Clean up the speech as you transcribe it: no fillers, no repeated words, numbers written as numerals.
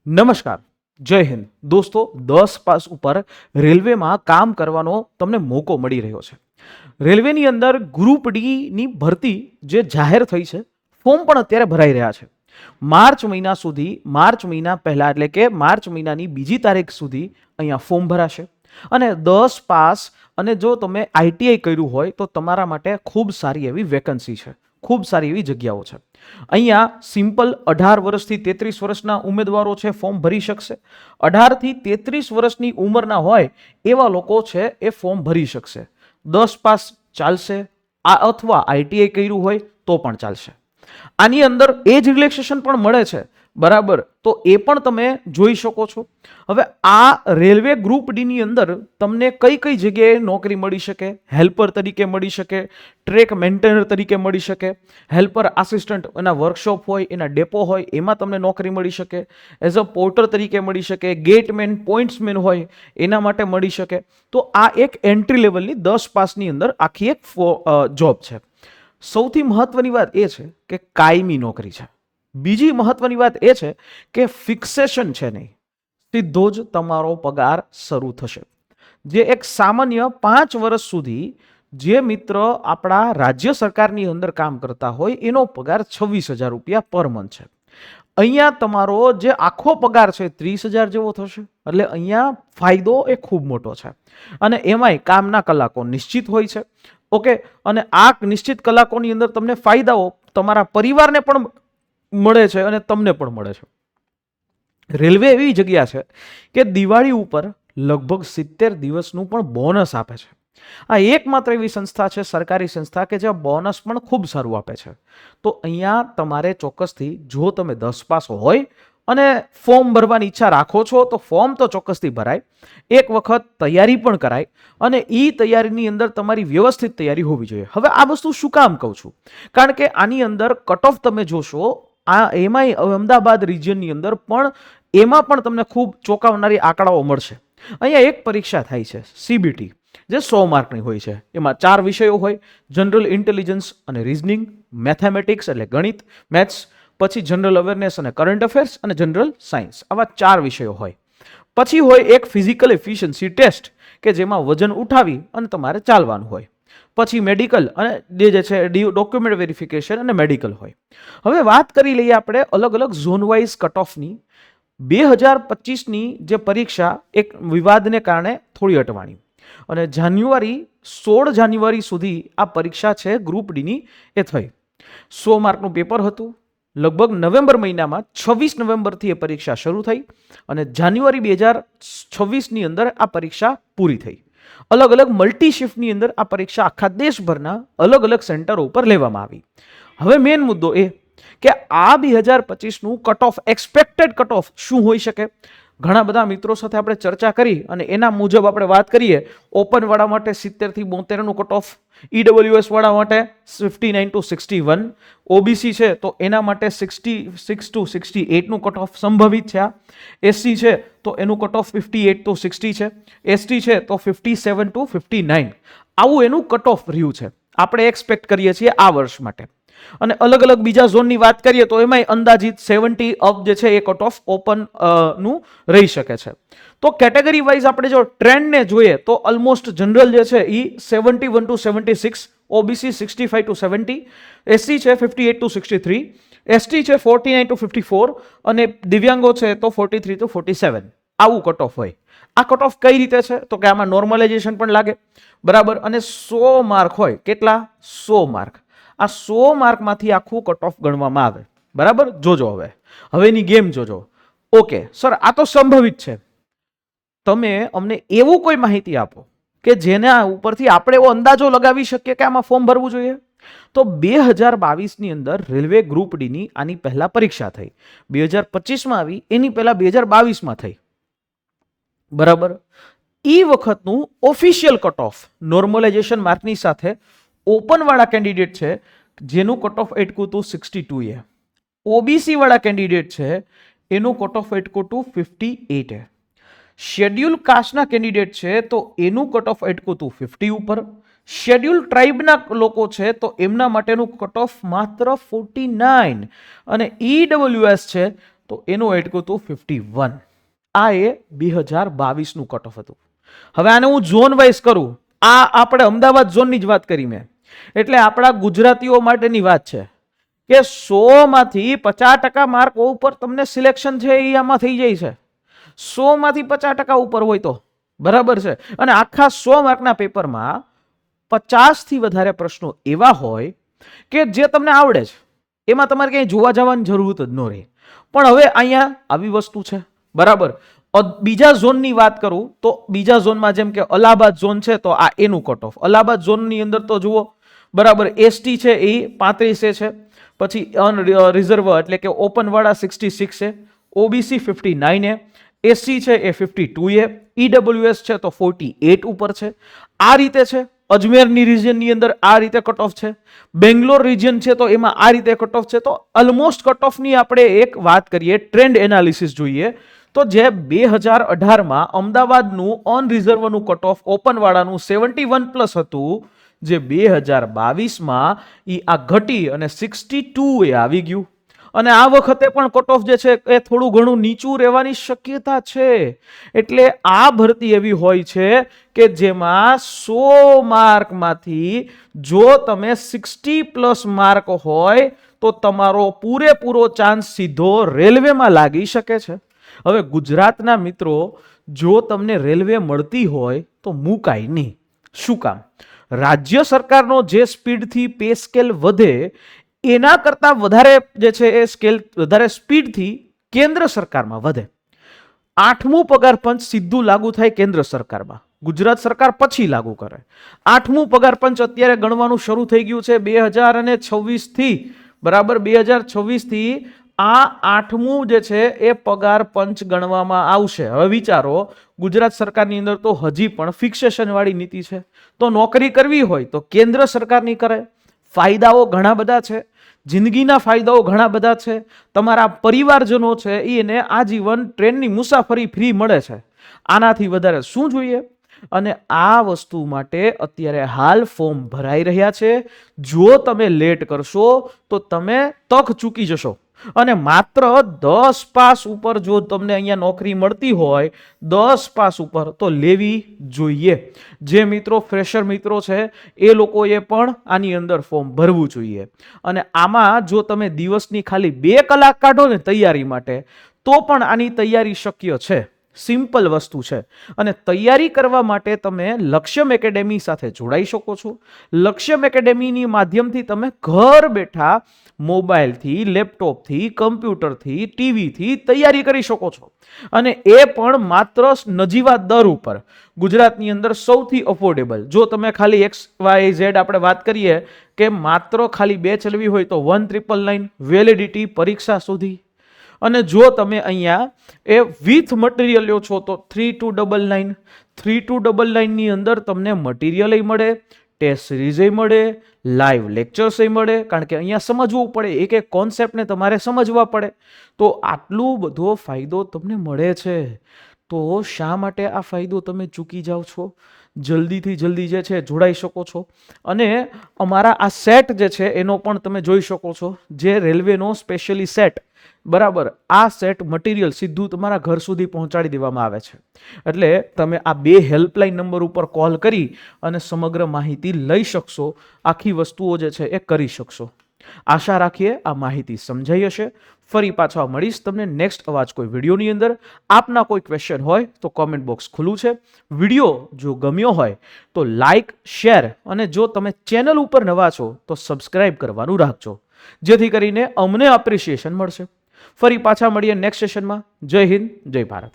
નમસ્કાર, જય હિન્દ દોસ્તો. 10 પાસ ઉપર રેલવેમાં કામ કરવાનો તમને મોકો મળી રહ્યો છે. રેલવેની અંદર ગ્રુપ ડીની ભરતી જે જાહેર થઈ છે, ફોર્મ પણ અત્યારે ભરાઈ રહ્યા છે. માર્ચ મહિના સુધી, માર્ચ મહિના પહેલા એટલે કે માર્ચ મહિનાની 2 તારીખ સુધી અહીંયા ફોર્મ ભરાશે. અને 10 પાસ અને જો તમે આઈટીઆઈ કર્યું હોય તો તમારા માટે ખૂબ સારી એવી વેકન્સી છે, ખૂબ સારી એવી જગ્યાઓ છે. અહીંયા સિમ્પલ 18 વર્ષથી 33 વર્ષના ઉમેદવારો છે ફોર્મ ભરી શકશે. 18 થી 33 વર્ષની ઉંમરના હોય એવા લોકો છે એ ફોર્મ ભરી શકશે. 10 પાસ ચાલશે, આ અથવા આઈટીઆઈ કર્યું હોય તો પણ ચાલશે. આની અંદર એજ રિલેક્સેશન પણ મળે છે, બરાબર, તો એ પણ તમે જોઈ શકો છો. હવે આ રેલવે ગ્રુપ ડી ની અંદર તમને કઈ કઈ જગ્યાએ નોકરી મળી શકે? હેલ્પર તરીકે મળી શકે, ટ્રેક મેન્ટેનર તરીકે મળી શકે, હેલ્પર આસિસ્ટન્ટ એના વર્કશોપ હોય, એના ડેપો હોય એમાં તમને નોકરી મળી શકે, એઝ અ પોર્ટર તરીકે મળી શકે, ગેટમેન પોઈન્ટ્સમેન હોય એના માટે મળી શકે. તો આ એક એન્ટ્રી લેવલની 10 પાસની અંદર આખી એક જોબ છે. સૌથી મહત્વની વાત એ છે કે કાયમી નોકરી છે. બીજી મહત્વની વાત એ છે કે ફિક્સેશન છે નહીં, સીધો જ તમારો પગાર શરૂ થશે. જે એક સામાન્ય 5 વર્ષ સુધી જે મિત્ર આપણા રાજ્ય સરકારની અંદર કામ કરતા હોય એનો પગાર 26,000 રૂપિયા પર મંથ છે. અહીંયા તમારો જે આખો પગાર છે 30,000 જેવો થશે. એટલે અહીંયા ફાયદો એ ખૂબ મોટો છે. અને એમાંય કામના કલાકો નિશ્ચિત હોય છે. ઓકે, અને આ નિશ્ચિત કલાકોની અંદર તમને ફાયદાઓ તમારા પરિવારને પણ મળે છે અને તમને પણ મળે છે. રેલવે એવી જગ્યા છે કે દિવાળી ઉપર લગભગ 70 દિવસનું પણ બોનસ આપે છે. આ એકમાત્ર એવી સંસ્થા છે, સરકારી સંસ્થા, કે જ્યાં બોનસ પણ ખૂબ સારું આપે છે. તો અહીંયા તમારે ચોક્કસથી, જો તમે 10 પાસ હોય અને ફોર્મ ભરવાની ઈચ્છા રાખો છો તો ફોર્મ તો ચોક્કસથી ભરાય, એક વખત તૈયારી પણ કરાય અને એ તૈયારીની અંદર તમારી વ્યવસ્થિત તૈયારી હોવી જોઈએ. હવે આ વસ્તુ શું કામ કહું છું? કારણ કે આની અંદર કટ ઓફ તમે જોશો, આ એમાંય અમદાવાદ રિજિયનની અંદર પણ એમાં પણ તમને ખૂબ ચોંકાવનારી આંકડાઓ મળશે. અહીંયા એક પરીક્ષા થાય છે સીબીટી, જે 100 માર્કની હોય છે. એમાં 4 વિષયો હોય: જનરલ ઇન્ટેલિજન્સ અને રીઝનિંગ, મેથેમેટિક્સ એટલે ગણિત, મેથ્સ, પછી જનરલ અવેરનેસ અને કરંટ અફેર્સ અને જનરલ સાયન્સ. આવા 4 વિષયો હોય. પછી હોય એક ફિઝિકલ એફિશિયન્સી ટેસ્ટ કે જેમાં વજન ઉઠાવી અને તમારે ચાલવાનું હોય. પછી મેડિકલ અને જે છે ડોક્યુમેન્ટ વેરિફિકેશન અને મેડિકલ હોય. હવે વાત કરી લઈએ આપણે અલગ અલગ ઝોન વાઇઝ કટ ઓફની. 2025ની જે પરીક્ષા એક વિવાદને કારણે થોડી અટવાણી અને 16 જાન્યુઆરી સુધી આ પરીક્ષા છે ગ્રુપ ડીની એ થઈ. 100 માર્કનું પેપર હતું. લગભગ નવેમ્બર મહિનામાં 26 નવેમ્બરથી એ પરીક્ષા શરૂ થઈ અને જાન્યુઆરી 2026ની અંદર આ પરીક્ષા પૂરી થઈ. અલગ અલગ મલ્ટી શિફ્ટની અંદર આ પરીક્ષા આખા દેશભરના અલગ અલગ સેન્ટરો ઉપર લેવામાં આવી. હવે મેઇન મુદ્દો એ કે આ 2025નું cut off, expected cut off શું હોઈ શકે? ઘણા બધા મિત્રો સાથે આપણે ચર્ચા કરી અને એના મુજબ આપણે વાત કરીએ. ઓપન વાળા માટે 70 થી 72નું કટ ઓફ, ઈડબ્લ્યુએસ વાળા માટે 59 to 61, ઓબીસી છે તો એના માટે 66 to 68નું કટ ઓફ સંભવિત છે. એસસી છે તો એનું કટ ઓફ 58 to 60 છે. એસટી છે તો 57 to 59. આવું એનું કટ ઓફ રહ્યું છે, આપણે એક્સપેક્ટ કરીએ છીએ આ વર્ષ માટે. અને અલગ અલગ બીજા ઝોનની વાત કરીએ તો એમાંય અંદાજિત 70 અપ જે છે એ કટ ઓફ ઓપન નું રહી શકે છે. તો કેટેગરી વાઇઝ આપણે જો ટ્રેન્ડને જોઈએ તો ઓલમોસ્ટ જનરલ જે છે એ 71 to 76, ઓબીસી 65 to 70, એસસી છે 58 to 63, એસટી છે 49 to 54 અને દિવ્યાંગો છે તો 43 to 47. આવું કટ ઓફ હોય. આ કટ ઓફ કઈ રીતે છે તો કે આમાં નોર્મલાઇઝેશન પણ લાગે, બરાબર, અને 100 માર્ક હોય. કેટલા? 100 માર્ક. આ 100 માર્કમાંથી આખું કટ ઓફ ગણવામાં આવે, બરાબર. જોજો હવેની ગેમ જોજો. ઓકે સર, આ તો સંભવિત છે. તમે અમને એવું કોઈ માહિતી આપો કે જેના ઉપરથી આપણે એવો અંદાજો લગાવી શકીએ કે આમાં ફોર્મ ભરવું જોઈએ. તો 2022ની અંદર રેલવે ગ્રુપ ડીની આની પહેલા પરીક્ષા થઈ, 2025માં આવી, એની પહેલા 2022માં થઈ, બરાબર. એ વખતનું ઓફિશિયલ કટ ઓફ નોર્મલાઇઝેશન માર્કની સાથે ઓપન વાળા કેન્ડિડેટ છે જેનું કટ ઓફ એટકું હતું 62 એ. ઓબીસી વાળા કેન્ડિડેટ છે એનું કટ ઓફ એટકું હતું 58 એ. શેડ્યુલ કાસ્ટના કેન્ડિડેટ છે તો એનું કટ ઓફ એટકું હતું 50 ઉપર. શેડ્યુલ ટ્રાઇબના લોકો છે તો એમના માટેનું કટ ઓફ માત્ર 49. અને ઈડબ્લ્યુએસ છે તો એનું આટકું હતું 51. આ એ 2022નું કટ ઓફ હતું. હવે આને હું ઝોન વાઇઝ કરું, આ આપણે અમદાવાદ ઝોનની જ વાત કરી મેં, એટલે આપણા ગુજરાતીઓ માટેની વાત છે કે 100 માંથી 50% માર્કો ઉપર તમને સિલેક્શન છે એ આમાં થઈ જાય છે. 100 માંથી 50% ઉપર હોય તો બરાબર છે. અને આખા 100 માર્કના પેપરમાં 50 થી વધારે પ્રશ્નો એવા હોય કે જે તમને આવડે છે, એમાં તમારે ક્યાંય જોવા જવાની જરૂરત જ ન રહે. પણ હવે અહીંયા આવી વસ્તુ છે બરાબર. બીજા ઝોનની વાત કરું તો બીજા ઝોનમાં જેમ કે અલ્હાબાદ ઝોન છે તો આ એનું કટ ઓફ. અલ્હાબાદ ઝોનની અંદર તો જુઓ બરાબર, એસટી છે એ 35 છે, પછી અનરિઝર્વ એટલે કે ઓપન વાળા 66 છે, ઓબીસી 59 એસસી છે એ 52 ઈડબ્લ્યુએસ છે તો 48 ઉપર છે. આ રીતે છે. અજમેરની રિજિયનની અંદર આ રીતે કટ ઓફ છે. બેંગ્લોર રિજિયન છે તો એમાં આ રીતે કટ ઓફ છે. તો ઓલમોસ્ટ કટ ઓફની આપણે એક વાત કરીએ, ટ્રેન્ડ એનાલિસિસ જોઈએ તો જે 2018માં અમદાવાદનું અનરિઝર્વનું કટ ઓફ ઓપન વાળાનું 71+ હતું, જે 2022માં આ ઘટી અને 62 એ આવી ગયું. અને આ વખતે પણ કટ ઓફ જે છે એ થોડું ઘણું નીચું રહેવાની શક્યતા છે. એટલે આ ભરતી એવી હોય છે કે જેમાં 100 માર્કમાંથી જો તમે 60+ માર્ક હોય તો તમારો પૂરેપૂરો ચાન્સ સીધો રેલવેમાં લાગી શકે છે. હવે ગુજરાતના મિત્રો, જો તમને રેલવે મળતી હોય તો મુકાય નહીં. શું કામ? રાજ્ય સરકારનો જે સ્પીડથી પે સ્કેલ વધે એના કરતા વધારે જે છે એ સ્કેલ વધારે સ્પીડથી કેન્દ્ર સરકારમાં વધે. 8મું પગાર પંચ સીધું લાગુ થાય કેન્દ્ર સરકારમાં, ગુજરાત સરકાર પછી લાગુ કરે. 8મું પગાર પંચ અત્યારે ગણવાનું શરૂ થઈ ગયું છે 2026 થી બરાબર. 2026 થી આ 8મું જે છે એ પગાર પંચ ગણવામાં આવશે. હવે વિચારો, ગુજરાત સરકારની અંદર તો હજી પણ ફિક્સેશન વાળી નીતિ છે. તો નોકરી કરવી હોય તો કેન્દ્ર સરકારની કરે. ફાયદાઓ ઘણા બધા છે, જિંદગીના ફાયદાઓ ઘણા બધા છે. તમારા પરિવારજનો છે એને આજીવન ટ્રેનની મુસાફરી ફ્રી મળે છે. આનાથી વધારે શું જોઈએ? અને આ વસ્તુ માટે અત્યારે હાલ ફોર્મ ભરાઈ રહ્યા છે. જો તમે લેટ કરશો તો તમે તક ચૂકી જશો. અને માત્ર 10 પાસ ઉપર જો તમને અહીંયા નોકરી મળતી હોય, 10 પાસ ઉપર તો લેવી જોઈએ. જે મિત્રો ફ્રેશર મિત્રો છે એ લોકોએ પણ આની અંદર ફોર્મ ભરવું જોઈએ. અને આમાં જો તમે દિવસની ખાલી 2 કલાક કાઢો ને તૈયારી માટે, તો પણ આની તૈયારી શક્ય છે. સિમ્પલ વસ્તુ છે. અને તૈયારી કરવા માટે તમે લક્ષ્યમ એકેડેમી સાથે જોડાઈ શકો છો. લક્ષ્યમ એકેડેમીની માધ્યમથી તમે ઘર બેઠા મોબાઈલથી, લેપટોપથી, કમ્પ્યુટરથી, ટીવીથી તૈયારી કરી શકો છો. અને એ પણ માત્ર નજીવા દર ઉપર. ગુજરાતની અંદર સૌથી અફોર્ડેબલ. જો તમે ખાલી XYZ આપણે વાત કરીએ કે માત્ર ખાલી બેચ લેવી હોય તો 1999 વેલિડિટી પરીક્ષા સુધી. અને જો તમે અહીંયા એ વિથ મટીરિયલ લ્યો છો તો 3299. 3299 ની અંદર તમને મટીરિયલ મળે, ટેસ્ટ સિરીઝ મળે, લાઈવ લેક્ચર્સ મળે. કારણ કે અહીંયા સમજવું પડે, એક એક કોન્સેપ્ટને તમારે સમજવા પડે. તો આટલું બધો ફાયદો તમને મળે છે. તો શા માટે આ ફાયદો તમે ચૂકી જાઓ છો? જલ્દીથી જલ્દી જે છે જોડાઈ શકો છો. અને અમારા આ સેટ જે છે એનો પણ તમે જોઈ શકો છો, જે રેલવેનો સ્પેશિયલી સેટ બરાબર. આ સેટ મટીરિયલ સીધું તમારા ઘર સુધી પહોંચાડી દેવામાં આવે છે. એટલે તમે આ 2 હેલ્પલાઇન નંબર ઉપર કોલ કરી અને સમગ્ર માહિતી લઈ શકશો. આખી વસ્તુઓ જે છે એ કરી શકશો. આશા રાખીએ આ માહિતી સમજાઈ હશે. ફરી પાછા મળીશ તમને નેક્સ્ટ અવાજ કોઈ વિડીયોની અંદર. આપના કોઈ ક્વેશ્ચન હોય તો કોમેન્ટ બોક્સ ખુલ્લું છે. વિડીયો જો ગમ્યો હોય તો લાઈક, શેર, અને જો તમે ચેનલ ઉપર નવા છો તો સબસ્ક્રાઇબ કરવાનું રાખજો, જેથી કરીને અમને એપ્રિસિએશન મળશે. ફરી પાછા મળીએ નેક્સ્ટ સેશનમાં. જય હિન્દ, જય ભારત.